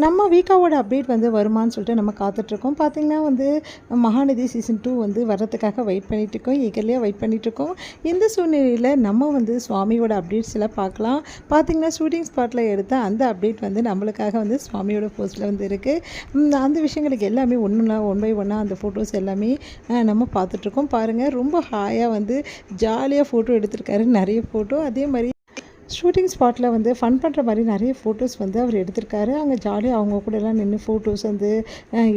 நம்ம வீக்காவோட அப்டேட் வந்து வருமான்னு சொல்லிட்டு நம்ம காத்துட்ருக்கோம். பார்த்திங்கன்னா வந்து மகாநதி சீசன் 2 வந்து வர்றதுக்காக வெயிட் பண்ணிகிட்ருக்கோம். ஈகர்லியாக வெயிட் பண்ணிகிட்ருக்கோம். இந்த சூழ்நிலையில் நம்ம வந்து சுவாமியோட அப்டேட்ஸ் எல்லாம் பார்க்கலாம். பார்த்திங்கன்னா ஷூட்டிங் ஸ்பாட்டில் எடுத்த அந்த அப்டேட் வந்து நம்மளுக்காக வந்து சுவாமியோட போஸ்ட்டில் வந்து இருக்குது. அந்த விஷயங்களுக்கு எல்லாமே ஒன் பை ஒன்னாக அந்த ஃபோட்டோஸ் எல்லாமே நம்ம பார்த்துட்ருக்கோம். பாருங்கள், ரொம்ப ஹாயாக வந்து ஜாலியாக ஃபோட்டோ எடுத்திருக்காரு. நிறைய ஃபோட்டோ. அதே மாதிரி ஷூட்டிங் ஸ்பாட்டில் வந்து ஃபன் பண்ணுற மாதிரி நிறைய ஃபோட்டோஸ் வந்து அவர் எடுத்திருக்காரு. அங்கே ஜாலியாக அவங்க கூட எல்லாம் நின்று ஃபோட்டோஸ் வந்து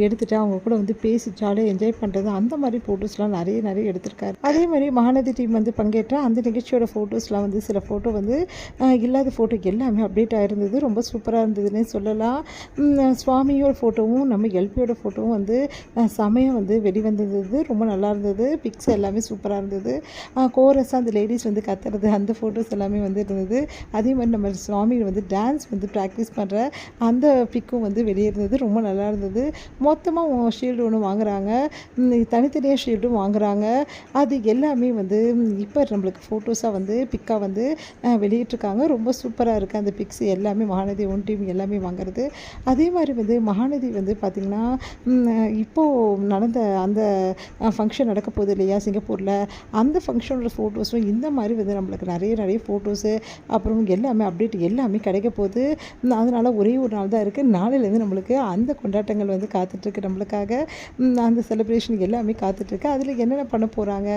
எடுத்துகிட்டு அவங்க கூட வந்து பேசி ஜாலியாக என்ஜாய் பண்ணுறது, அந்த மாதிரி ஃபோட்டோஸ்லாம் நிறைய எடுத்திருக்காரு. அதே மாதிரி மகாநதி டீம் வந்து பங்கேற்ற அந்த நிகழ்ச்சியோட ஃபோட்டோஸ்லாம் வந்து சில ஃபோட்டோ வந்து இல்லாத ஃபோட்டோ எல்லாமே அப்டேட் ஆகிருந்தது. ரொம்ப சூப்பராக இருந்ததுன்னே சொல்லலாம். சுவாமியோட ஃபோட்டோவும் நம்ம எல்பியோட ஃபோட்டோவும் வந்து செமையாக வந்து வெளிவந்தது. ரொம்ப நல்லா இருந்தது. பிக்ஸ் எல்லாமே சூப்பராக இருந்தது. கோரஸாக அந்த லேடிஸ் வந்து கத்துறது, அந்த ஃபோட்டோஸ் எல்லாமே வந்து இருந்தது. அதே மாதிரி நம்ம சுவாமி வந்து டான்ஸ் வந்து ப்ராக்டிஸ் பண்ணுற அந்த பிக்கும் வந்து வெளியே இருந்தது. ரொம்ப நல்லா இருந்தது. மொத்தமாக ஷீல்டு ஒன்று வாங்குகிறாங்க, தனித்தனியாக ஷீல்டும் வாங்குகிறாங்க. அது எல்லாமே வந்து இப்போ நம்மளுக்கு ஃபோட்டோஸாக வந்து பிக்காக வந்து வெளியிட்ருக்காங்க. ரொம்ப சூப்பராக இருக்குது அந்த பிக்ஸ் எல்லாமே. மகாநதி ஒன் டீம் எல்லாமே வாங்குறது. அதே மாதிரி வந்து மகாநதி வந்து பார்த்திங்கன்னா இப்போது நடந்த அந்த ஃபங்க்ஷன் நடக்க போகுது இல்லையா சிங்கப்பூரில், அந்த ஃபங்க்ஷனோட ஃபோட்டோஸும் இந்த மாதிரி வந்து நம்மளுக்கு நிறைய ஃபோட்டோஸு அப்புறம் எல்லாமே அப்டேட் எல்லாமே கிடைக்க போகுது. அதனால் ஒரே ஒரு நாள் தான் இருக்குது. நாளையிலேருந்து நம்மளுக்கு அந்த கொண்டாட்டங்கள் வந்து காத்துட்ருக்கு. நம்மளுக்காக அந்த செலிப்ரேஷன் எல்லாமே காத்துட்ருக்கு. அதில் என்னென்ன பண்ண போகிறாங்க,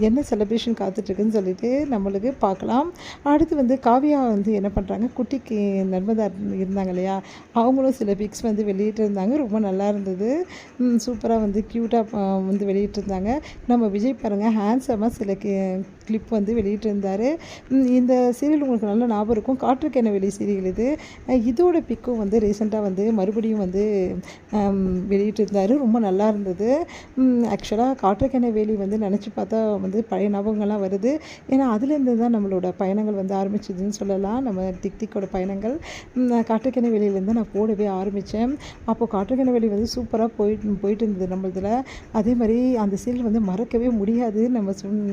என்ன செலிப்ரேஷன் காத்துட்ருக்குன்னு சொல்லிட்டு நம்மளுக்கு பார்க்கலாம். அடுத்து வந்து காவியா வந்து என்ன பண்ணுறாங்க, குட்டிக்கு நர்மதா இருந்தாங்க இல்லையா, அவங்களும் சில பிக்ஸ் வந்து வெளியிட்டிருந்தாங்க. ரொம்ப நல்லா இருந்தது. சூப்பராக வந்து க்யூட்டாக வந்து வெளியிட்டிருந்தாங்க. நம்ம விஜய் பாருங்கள், ஹேண்ட்ஸமாக சில கிளிப் வந்து வெளியிட்டிருந்தார். இந்த சீரியல் உங்களுக்கு நல்ல ஞாபகம் இருக்கும், காற்றுக்கென வெளி சீரியல் இது. இதோட பிக்கும் வந்து ரீசெண்டாக வந்து மறுபடியும் வந்து வெளியிட்டிருந்தார். ரொம்ப நல்லா இருந்தது. ஆக்சுவலாக காற்றுக்கென வேலி வந்து நினச்சி பார்த்தா வந்து பழைய ஞாபகங்கள்லாம் வருது. ஏன்னா அதுலேருந்து தான் நம்மளோட பயணங்கள் வந்து ஆரம்பிச்சிதுன்னு சொல்லலாம். நம்ம டிக்டிக்கோட பயணங்கள் காற்றுக்கென வேலியிலேருந்து நான் போடவே ஆரம்பித்தேன். அப்போது காற்றுக்கென வேலி வந்து சூப்பராக போயிட்டு இருந்தது நம்மளதில். அதே மாதிரி அந்த சீரியல் வந்து மறக்கவே முடியாது.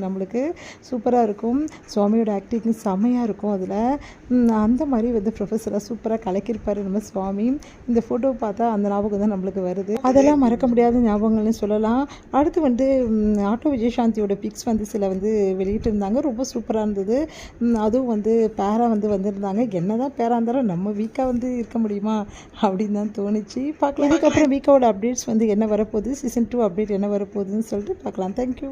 நம்மளுக்கு சூப்பராக இருக்கும். சுவாமியோட ஆக்டிங் செம்மையாக இருக்கும். அதில் அந்த மாதிரி வந்து ப்ரொஃபஸராக சூப்பராக கலக்கியிருப்பார் நம்ம சுவாமி. இந்த ஃபோட்டோ பார்த்தா அந்த ஞாபகம் தான் நம்மளுக்கு வருது. அதெல்லாம் மறக்க முடியாத ஞாபகங்கள்னு சொல்லலாம். அடுத்து வந்து ஆட்டோ விஜயசாந்தியோட பிக்ஸ் வந்து சில வந்து வெளியிட்டிருந்தாங்க. ரொம்ப சூப்பராக இருந்தது. அதுவும் வந்து பேரா வந்து வந்திருந்தாங்க. என்ன தான் பேரா இருந்தாலும் நம்ம வீக்காக வந்து இருக்க முடியுமா அப்படின்னு தான் தோணுச்சு. பார்க்கலாம். இதுக்கப்புறம் வீக்காவோட அப்டேட்ஸ் வந்து என்ன வரப்போகுது, சீசன் 2 அப்டேட் என்ன வரப்போகுதுன்னு சொல்லிட்டு பார்க்கலாம். தேங்க்யூ.